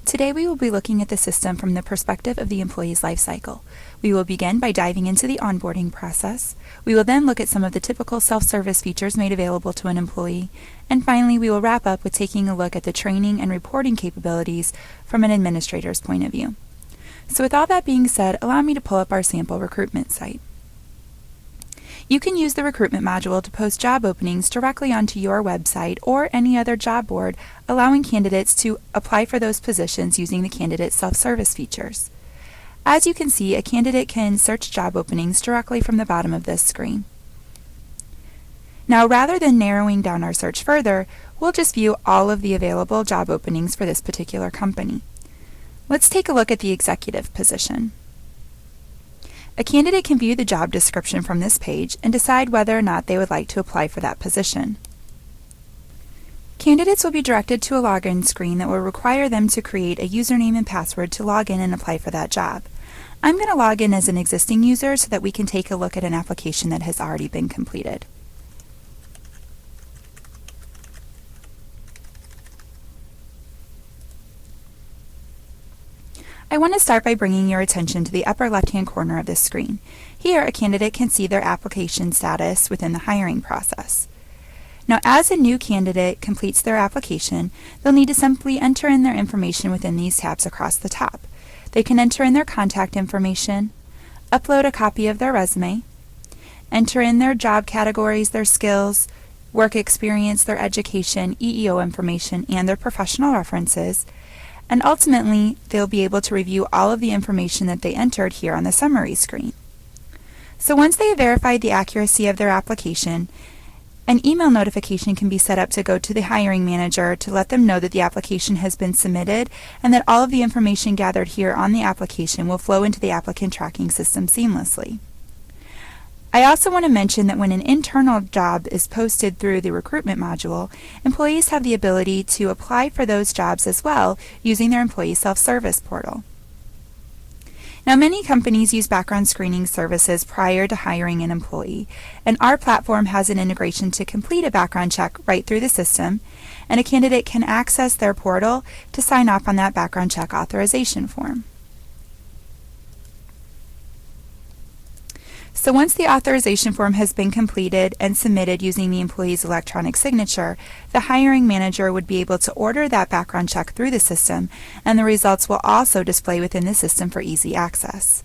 Today we will be looking at the system from the perspective of the employee's life cycle. We will begin by diving into the onboarding process. We will then look at some of the typical self-service features made available to an employee. And finally, we will wrap up with taking a look at the training and reporting capabilities from an administrator's point of view. So with all that being said, allow me to pull up our sample recruitment site. You can use the recruitment module to post job openings directly onto your website or any other job board, allowing candidates to apply for those positions using the candidate self-service features. As you can see, a candidate can search job openings directly from the bottom of this screen. Now, rather than narrowing down our search further, we'll just view all of the available job openings for this particular company. Let's take a look at the executive position. A candidate can view the job description from this page and decide whether or not they would like to apply for that position. Candidates will be directed to a login screen that will require them to create a username and password to log in and apply for that job. I'm going to log in as an existing user so that we can take a look at an application that has already been completed. I want to start by bringing your attention to the upper left-hand corner of this screen. Here, a candidate can see their application status within the hiring process. Now, as a new candidate completes their application, they'll need to simply enter in their information within these tabs across the top. They can enter in their contact information, upload a copy of their resume, enter in their job categories, their skills, work experience, their education, EEO information, and their professional references, and ultimately, they'll be able to review all of the information that they entered here on the summary screen. So once they have verified the accuracy of their application, an email notification can be set up to go to the hiring manager to let them know that the application has been submitted and that all of the information gathered here on the application will flow into the applicant tracking system seamlessly. I also want to mention that when an internal job is posted through the recruitment module, employees have the ability to apply for those jobs as well using their employee self-service portal. Now, many companies use background screening services prior to hiring an employee, and our platform has an integration to complete a background check right through the system, and a candidate can access their portal to sign off on that background check authorization form. So once the authorization form has been completed and submitted using the employee's electronic signature, the hiring manager would be able to order that background check through the system, and the results will also display within the system for easy access.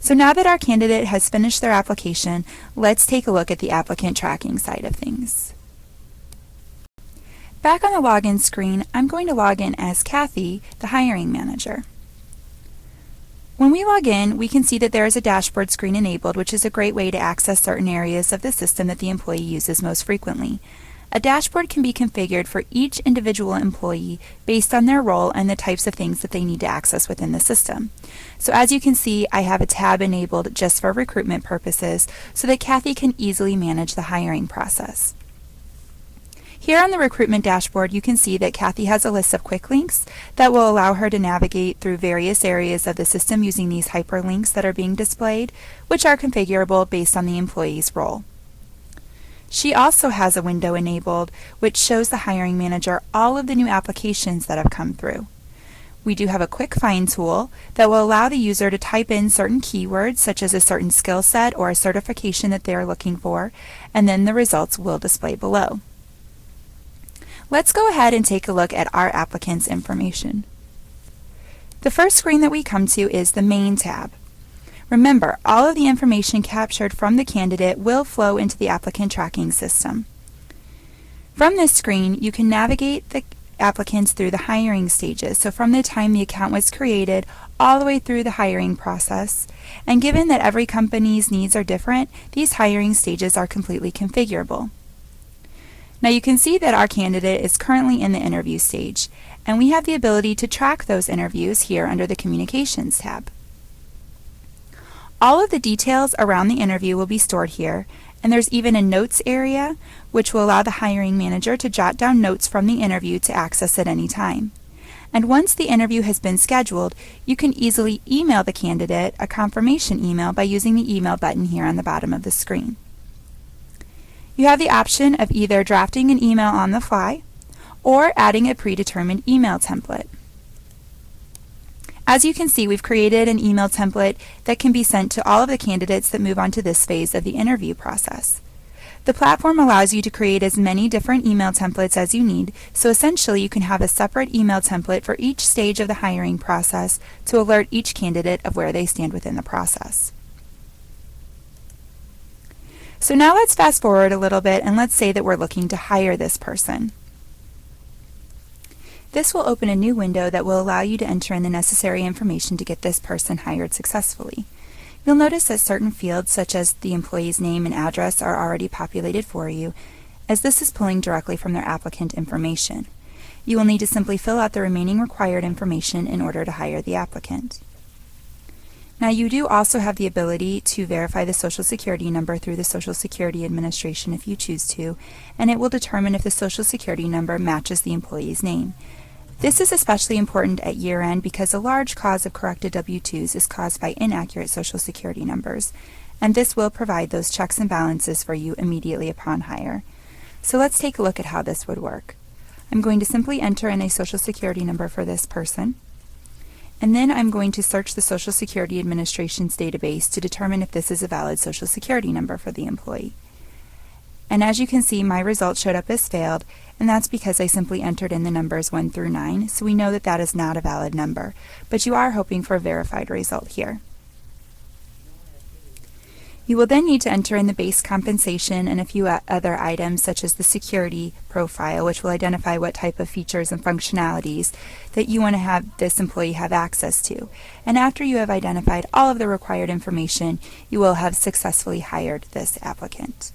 So now that our candidate has finished their application, let's take a look at the applicant tracking side of things. Back on the login screen, I'm going to log in as Kathy, the hiring manager. When we log in, we can see that there is a dashboard screen enabled, which is a great way to access certain areas of the system that the employee uses most frequently. A dashboard can be configured for each individual employee based on their role and the types of things that they need to access within the system. So as you can see, I have a tab enabled just for recruitment purposes so that Kathy can easily manage the hiring process. Here on the recruitment dashboard, you can see that Kathy has a list of quick links that will allow her to navigate through various areas of the system using these hyperlinks that are being displayed, which are configurable based on the employee's role. She also has a window enabled, which shows the hiring manager all of the new applications that have come through. We do have a quick find tool that will allow the user to type in certain keywords, such as a certain skill set or a certification that they are looking for, and then the results will display below. Let's go ahead and take a look at our applicant's information. The first screen that we come to is the Main tab. Remember, all of the information captured from the candidate will flow into the applicant tracking system. From this screen, you can navigate the applicants through the hiring stages, so from the time the account was created all the way through the hiring process. And given that every company's needs are different, these hiring stages are completely configurable. Now you can see that our candidate is currently in the interview stage, and we have the ability to track those interviews here under the Communications tab. All of the details around the interview will be stored here, and there's even a notes area which will allow the hiring manager to jot down notes from the interview to access at any time. And once the interview has been scheduled, you can easily email the candidate a confirmation email by using the email button here on the bottom of the screen. You have the option of either drafting an email on the fly or adding a predetermined email template. As you can see, we've created an email template that can be sent to all of the candidates that move on to this phase of the interview process. The platform allows you to create as many different email templates as you need, so essentially you can have a separate email template for each stage of the hiring process to alert each candidate of where they stand within the process. So now let's fast forward a little bit and let's say that we're looking to hire this person. This will open a new window that will allow you to enter in the necessary information to get this person hired successfully. You'll notice that certain fields, such as the employee's name and address, are already populated for you, as this is pulling directly from their applicant information. You will need to simply fill out the remaining required information in order to hire the applicant. Now, you do also have the ability to verify the Social Security number through the Social Security Administration if you choose to, and it will determine if the Social Security number matches the employee's name. This is especially important at year-end because a large cause of corrected W-2s is caused by inaccurate Social Security numbers, and this will provide those checks and balances for you immediately upon hire. So let's take a look at how this would work. I'm going to simply enter in a Social Security number for this person, and then I'm going to search the Social Security Administration's database to determine if this is a valid Social Security number for the employee. And as you can see, my result showed up as failed, and that's because I simply entered in the numbers 1 through 9, so we know that that is not a valid number, but you are hoping for a verified result here. You will then need to enter in the base compensation and a few other items such as the security profile, which will identify what type of features and functionalities that you want to have this employee have access to. And after you have identified all of the required information, you will have successfully hired this applicant.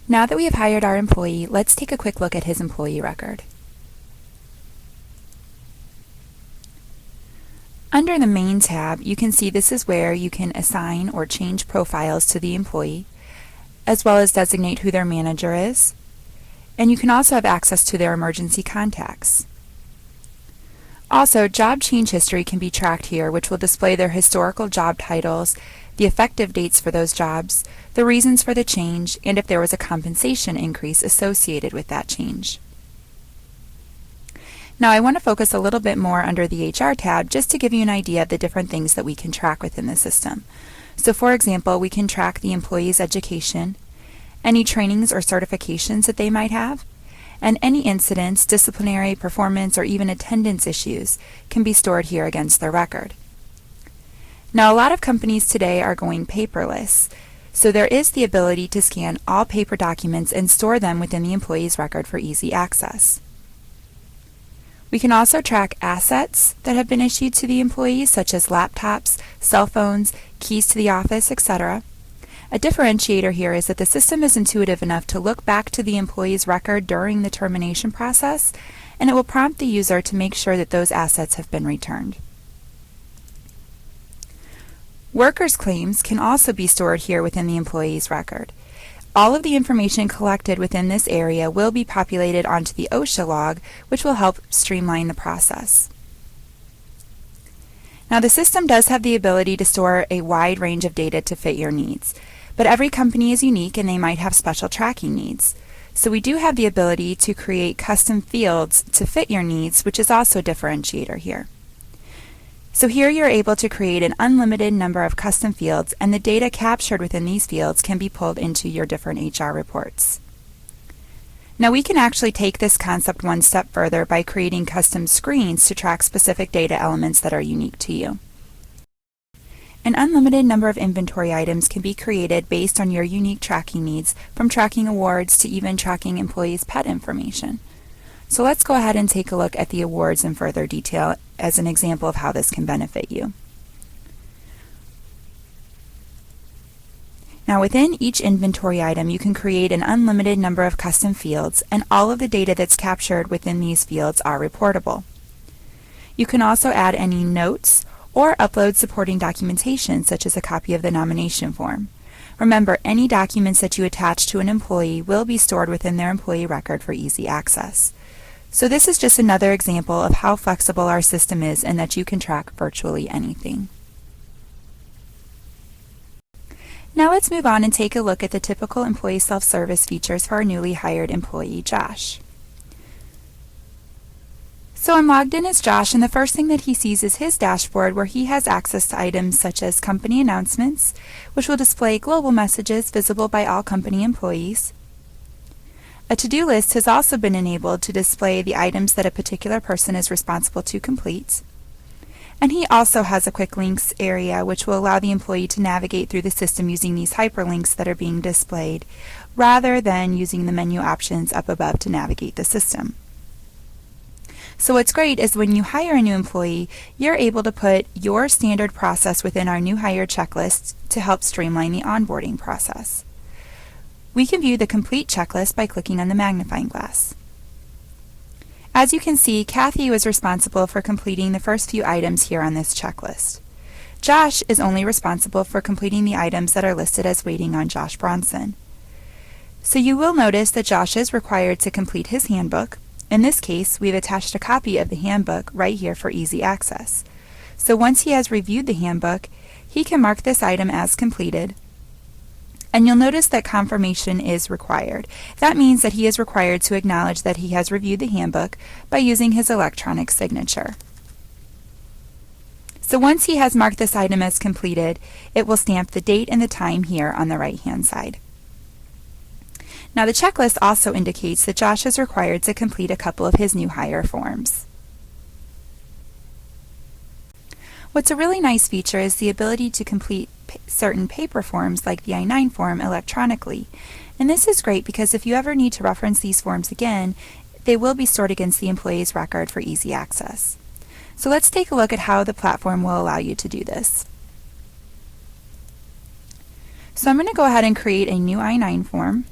Now that we have hired our employee, let's take a quick look at his employee record. Under the Main tab, you can see this is where you can assign or change profiles to the employee, as well as designate who their manager is, and you can also have access to their emergency contacts. Also, job change history can be tracked here, which will display their historical job titles, the effective dates for those jobs, the reasons for the change, and if there was a compensation increase associated with that change. Now I want to focus a little bit more under the HR tab just to give you an idea of the different things that we can track within the system. So for example, we can track the employee's education, any trainings or certifications that they might have, and any incidents, disciplinary, performance, or even attendance issues can be stored here against their record. Now, a lot of companies today are going paperless, so there is the ability to scan all paper documents and store them within the employee's record for easy access. We can also track assets that have been issued to the employees, such as laptops, cell phones, keys to the office, etc. A differentiator here is that the system is intuitive enough to look back to the employee's record during the termination process, and it will prompt the user to make sure that those assets have been returned. Workers' claims can also be stored here within the employee's record. All of the information collected within this area will be populated onto the OSHA log, which will help streamline the process. Now, the system does have the ability to store a wide range of data to fit your needs, but every company is unique and they might have special tracking needs. So we do have the ability to create custom fields to fit your needs, which is also a differentiator here. So here you're able to create an unlimited number of custom fields, and the data captured within these fields can be pulled into your different HR reports. Now we can actually take this concept one step further by creating custom screens to track specific data elements that are unique to you. An unlimited number of inventory items can be created based on your unique tracking needs, from tracking awards to even tracking employees' pet information. So let's go ahead and take a look at the awards in further detail as an example of how this can benefit you. Now within each inventory item, you can create an unlimited number of custom fields, and all of the data that's captured within these fields are reportable. You can also add any notes or upload supporting documentation, such as a copy of the nomination form. Remember, any documents that you attach to an employee will be stored within their employee record for easy access. So this is just another example of how flexible our system is and that you can track virtually anything. Now let's move on and take a look at the typical employee self-service features for our newly hired employee, Josh. So I'm logged in as Josh, and the first thing that he sees is his dashboard where he has access to items such as company announcements, which will display global messages visible by all company employees. A to-do list has also been enabled to display the items that a particular person is responsible to complete. And he also has a quick links area which will allow the employee to navigate through the system using these hyperlinks that are being displayed, rather than using the menu options up above to navigate the system. So what's great is when you hire a new employee, you're able to put your standard process within our new hire checklist to help streamline the onboarding process. We can view the complete checklist by clicking on the magnifying glass. As you can see, Kathy was responsible for completing the first few items here on this checklist. Josh is only responsible for completing the items that are listed as waiting on Josh Bronson. So you will notice that Josh is required to complete his handbook. In this case, we've attached a copy of the handbook right here for easy access. So once he has reviewed the handbook, he can mark this item as completed. And you'll notice that confirmation is required. That means that he is required to acknowledge that he has reviewed the handbook by using his electronic signature. So once he has marked this item as completed, it will stamp the date and the time here on the right-hand side. Now the checklist also indicates that Josh is required to complete a couple of his new hire forms. What's a really nice feature is the ability to complete certain paper forms like the I-9 form electronically. And this is great because if you ever need to reference these forms again, they will be stored against the employee's record for easy access. So let's take a look at how the platform will allow you to do this. So I'm going to go ahead and create a new I-9 form.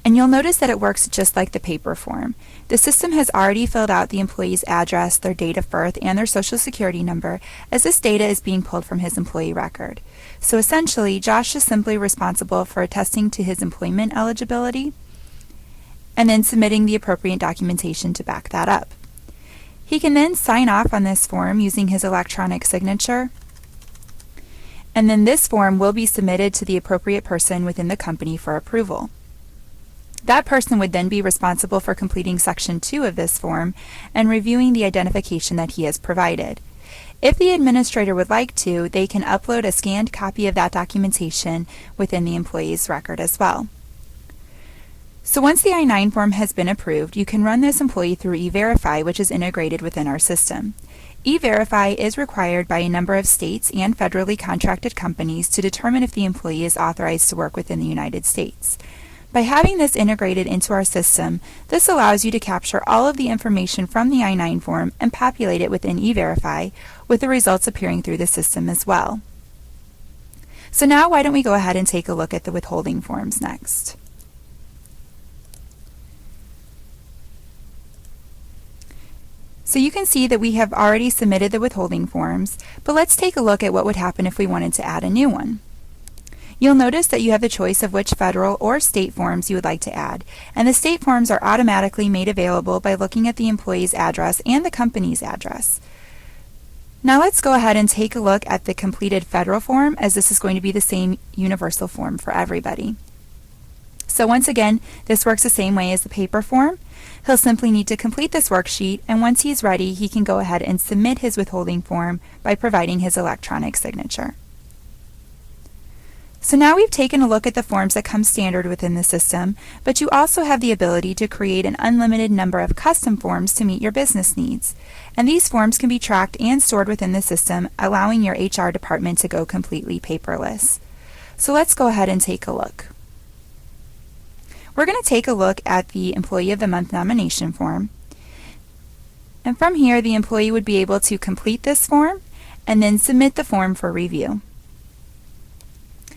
And you'll notice that it works just like the paper form. The system has already filled out the employee's address, their date of birth, and their social security number, as this data is being pulled from his employee record. So essentially, Josh is simply responsible for attesting to his employment eligibility and then submitting the appropriate documentation to back that up. He can then sign off on this form using his electronic signature, and then this form will be submitted to the appropriate person within the company for approval. That person would then be responsible for completing Section 2 of this form and reviewing the identification that he has provided. If the administrator would like to, they can upload a scanned copy of that documentation within the employee's record as well. So once the I-9 form has been approved, you can run this employee through E-Verify, which is integrated within our system. E-Verify is required by a number of states and federally contracted companies to determine if the employee is authorized to work within the United States. By having this integrated into our system, this allows you to capture all of the information from the I-9 form and populate it within E-Verify, with the results appearing through the system as well. So now why don't we go ahead and take a look at the withholding forms next. So you can see that we have already submitted the withholding forms, but let's take a look at what would happen if we wanted to add a new one. You'll notice that you have the choice of which federal or state forms you would like to add, and the state forms are automatically made available by looking at the employee's address and the company's address. Now let's go ahead and take a look at the completed federal form, as this is going to be the same universal form for everybody. So once again, this works the same way as the paper form. He'll simply need to complete this worksheet, and once he's ready, he can go ahead and submit his withholding form by providing his electronic signature. So now we've taken a look at the forms that come standard within the system, but you also have the ability to create an unlimited number of custom forms to meet your business needs. And these forms can be tracked and stored within the system, allowing your HR department to go completely paperless. So let's go ahead and take a look. We're going to take a look at the Employee of the Month nomination form. And from here, the employee would be able to complete this form and then submit the form for review.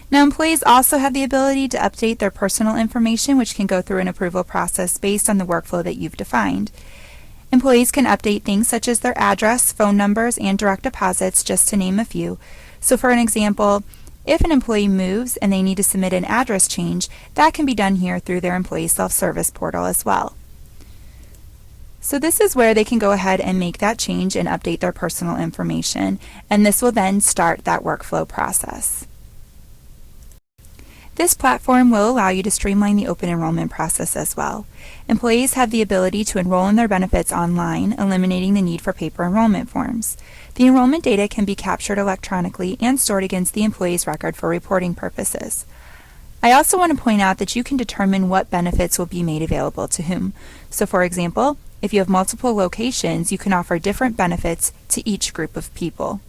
Now, employees also have the ability to update their personal information, which can go through an approval process based on the workflow that you've defined. Employees can update things such as their address, phone numbers, and direct deposits, just to name a few. So for an example, if an employee moves and they need to submit an address change, that can be done here through their employee self-service portal as well. So this is where they can go ahead and make that change and update their personal information, and this will then start that workflow process. This platform will allow you to streamline the open enrollment process as well. Employees have the ability to enroll in their benefits online, eliminating the need for paper enrollment forms. The enrollment data can be captured electronically and stored against the employee's record for reporting purposes. I also want to point out that you can determine what benefits will be made available to whom. So for example, if you have multiple locations, you can offer different benefits to each group of people.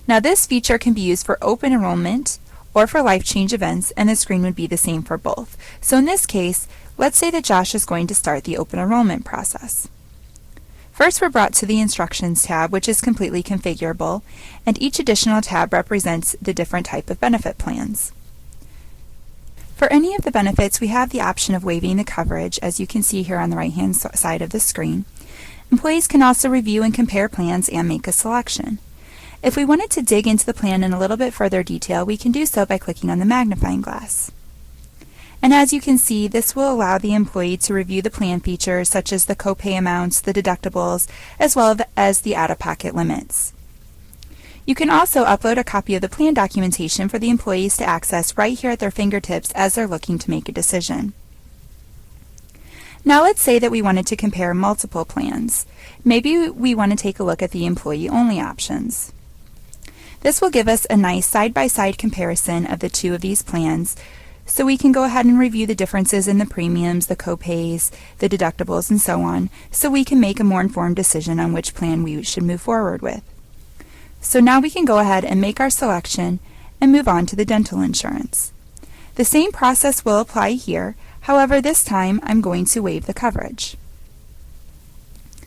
Now this feature can be used for open enrollment or for life change events, and the screen would be the same for both. So in this case, let's say that Josh is going to start the open enrollment process. First, we're brought to the Instructions tab, which is completely configurable, and each additional tab represents the different type of benefit plans. For any of the benefits, we have the option of waiving the coverage, as you can see here on the right-hand side of the screen. Employees can also review and compare plans and make a selection. If we wanted to dig into the plan in a little bit further detail, we can do so by clicking on the magnifying glass. And as you can see, this will allow the employee to review the plan features such as the copay amounts, the deductibles, as well as the out-of-pocket limits. You can also upload a copy of the plan documentation for the employees to access right here at their fingertips as they're looking to make a decision. Now let's say that we wanted to compare multiple plans. Maybe we want to take a look at the employee-only options. This will give us a nice side-by-side comparison of the two of these plans, so we can go ahead and review the differences in the premiums, the copays, the deductibles, and so on, so we can make a more informed decision on which plan we should move forward with. So now we can go ahead and make our selection and move on to the dental insurance. The same process will apply here, however this time I'm going to waive the coverage.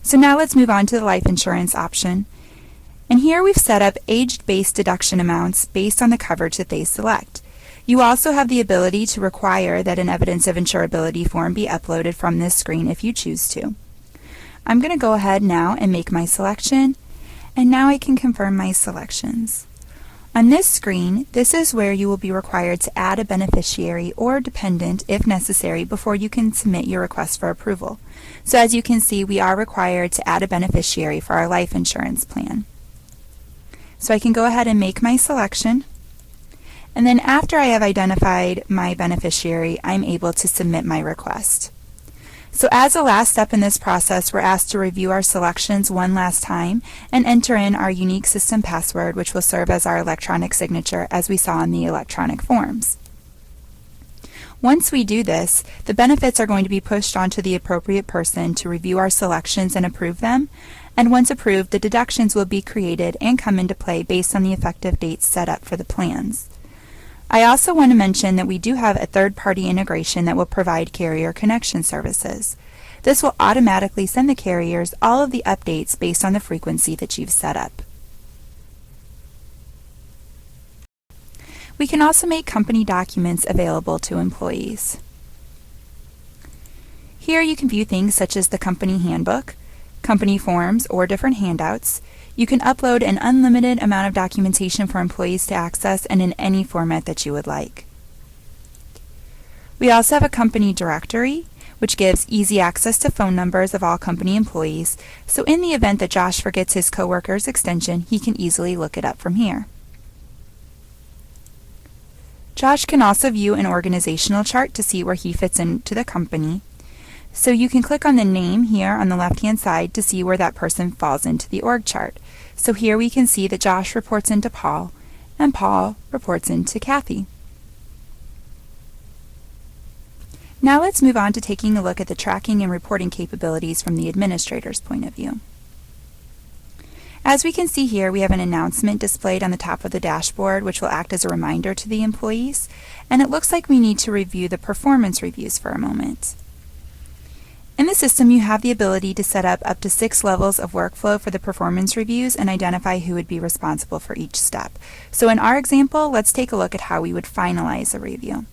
So now let's move on to the life insurance option. And here we've set up age-based deduction amounts based on the coverage that they select. You also have the ability to require that an evidence of insurability form be uploaded from this screen if you choose to. I'm going to go ahead now and make my selection, and now I can confirm my selections. On this screen, this is where you will be required to add a beneficiary or dependent if necessary before you can submit your request for approval. So as you can see, we are required to add a beneficiary for our life insurance plan. So I can go ahead and make my selection, and then after I have identified my beneficiary, I'm able to submit my request. So as a last step in this process, we're asked to review our selections one last time and enter in our unique system password, which will serve as our electronic signature as we saw in the electronic forms. Once we do this, the benefits are going to be pushed onto the appropriate person to review our selections and approve them, and once approved, the deductions will be created and come into play based on the effective dates set up for the plans. I also want to mention that we do have a third-party integration that will provide carrier connection services. This will automatically send the carriers all of the updates based on the frequency that you've set up. We can also make company documents available to employees. Here you can view things such as the company handbook, company forms, or different handouts. You can upload an unlimited amount of documentation for employees to access and in any format that you would like. We also have a company directory, which gives easy access to phone numbers of all company employees, so in the event that Josh forgets his coworker's extension, he can easily look it up from here. Josh can also view an organizational chart to see where he fits into the company. So you can click on the name here on the left-hand side to see where that person falls into the org chart. So here we can see that Josh reports into Paul, and Paul reports into Kathy. Now let's move on to taking a look at the tracking and reporting capabilities from the administrator's point of view. As we can see here, we have an announcement displayed on the top of the dashboard, which will act as a reminder to the employees, and it looks like we need to review the performance reviews for a moment. In the system, you have the ability to set up to 6 levels of workflow for the performance reviews and identify who would be responsible for each step. So in our example, let's take a look at how we would finalize a review.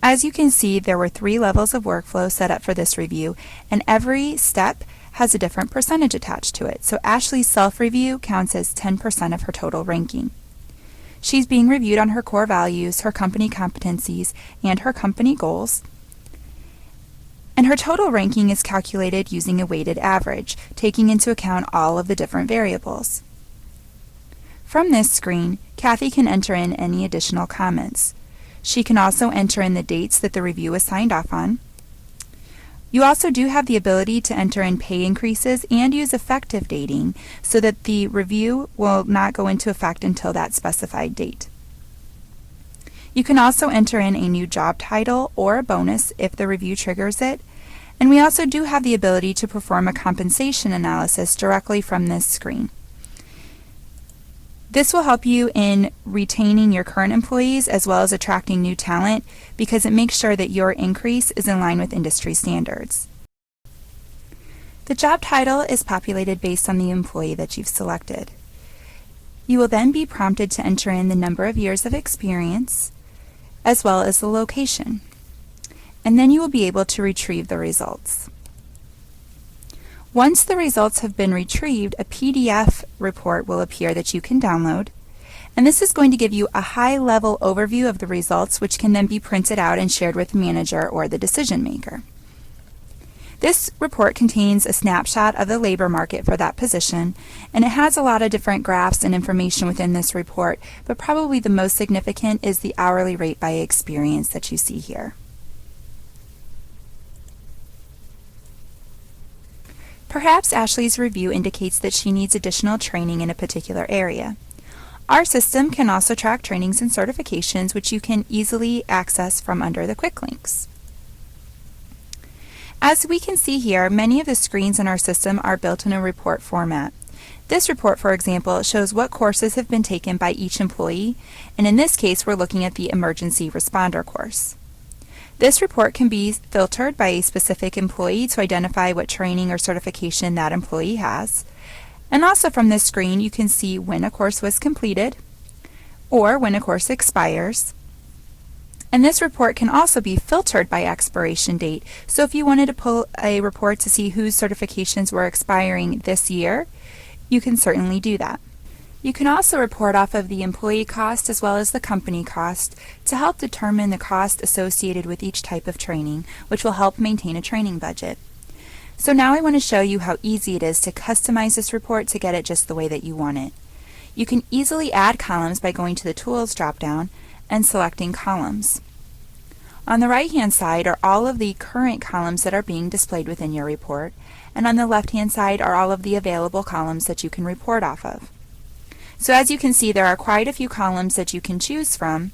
As you can see, there were 3 levels of workflow set up for this review, and every step has a different percentage attached to it. So Ashley's self-review counts as 10% of her total ranking. She's being reviewed on her core values, her company competencies, and her company goals. And her total ranking is calculated using a weighted average, taking into account all of the different variables. From this screen, Kathy can enter in any additional comments. She can also enter in the dates that the review was signed off on. You also do have the ability to enter in pay increases and use effective dating so that the review will not go into effect until that specified date. You can also enter in a new job title or a bonus if the review triggers it. And we also do have the ability to perform a compensation analysis directly from this screen. This will help you in retaining your current employees as well as attracting new talent because it makes sure that your increase is in line with industry standards. The job title is populated based on the employee that you've selected. You will then be prompted to enter in the number of years of experience as well as the location. And then you will be able to retrieve the results. Once the results have been retrieved, a PDF report will appear that you can download, and this is going to give you a high-level overview of the results, which can then be printed out and shared with the manager or the decision maker. This report contains a snapshot of the labor market for that position, and it has a lot of different graphs and information within this report, but probably the most significant is the hourly rate by experience that you see here. Perhaps Ashley's review indicates that she needs additional training in a particular area. Our system can also track trainings and certifications, which you can easily access from under the quick links. As we can see here, many of the screens in our system are built in a report format. This report, for example, shows what courses have been taken by each employee, and in this case, we're looking at the Emergency Responder course. This report can be filtered by a specific employee to identify what training or certification that employee has. And also from this screen, you can see when a course was completed or when a course expires. And this report can also be filtered by expiration date. So if you wanted to pull a report to see whose certifications were expiring this year, you can certainly do that. You can also report off of the employee cost as well as the company cost to help determine the cost associated with each type of training, which will help maintain a training budget. So now I want to show you how easy it is to customize this report to get it just the way that you want it. You can easily add columns by going to the Tools drop-down and selecting Columns. On the right-hand side are all of the current columns that are being displayed within your report, and on the left-hand side are all of the available columns that you can report off of. So as you can see, there are quite a few columns that you can choose from,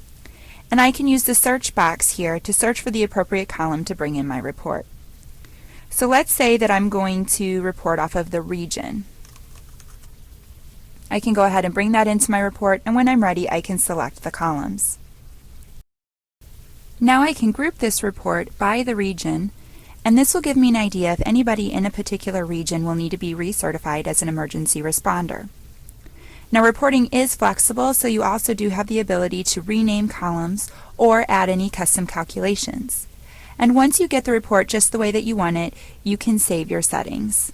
and I can use the search box here to search for the appropriate column to bring in my report. So let's say that I'm going to report off of the region. I can go ahead and bring that into my report, and when I'm ready, I can select the columns. Now I can group this report by the region, and this will give me an idea if anybody in a particular region will need to be recertified as an emergency responder. Now reporting is flexible, so you also do have the ability to rename columns or add any custom calculations. And once you get the report just the way that you want it, you can save your settings.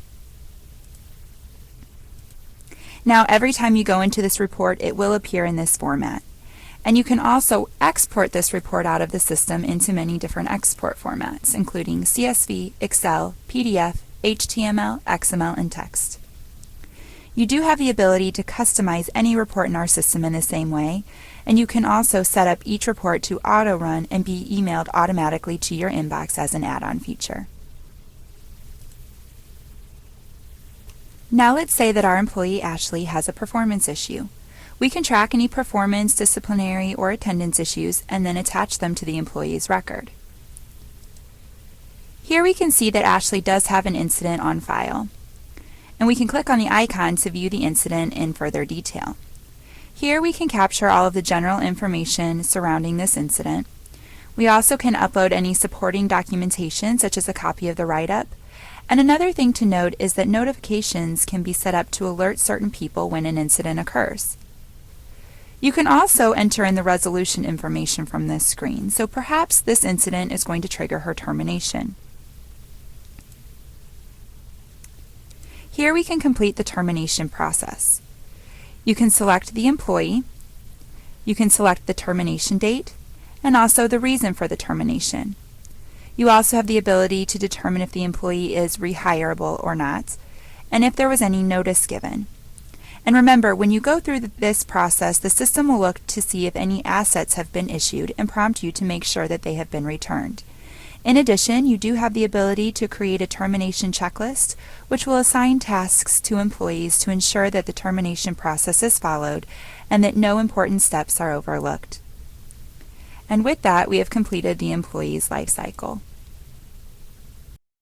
Now every time you go into this report, it will appear in this format. And you can also export this report out of the system into many different export formats, including CSV, Excel, PDF, HTML, XML, and text. You do have the ability to customize any report in our system in the same way, and you can also set up each report to auto-run and be emailed automatically to your inbox as an add-on feature. Now let's say that our employee Ashley has a performance issue. We can track any performance, disciplinary, or attendance issues and then attach them to the employee's record. Here we can see that Ashley does have an incident on file, and we can click on the icon to view the incident in further detail. Here we can capture all of the general information surrounding this incident. We also can upload any supporting documentation, such as a copy of the write-up. And another thing to note is that notifications can be set up to alert certain people when an incident occurs. You can also enter in the resolution information from this screen, so perhaps this incident is going to trigger her termination. Here we can complete the termination process. You can select the employee, you can select the termination date, and also the reason for the termination. You also have the ability to determine if the employee is rehireable or not, and if there was any notice given. And remember, when you go through this process, the system will look to see if any assets have been issued and prompt you to make sure that they have been returned. In addition, you do have the ability to create a termination checklist, which will assign tasks to employees to ensure that the termination process is followed and that no important steps are overlooked. And with that, we have completed the employee's life cycle.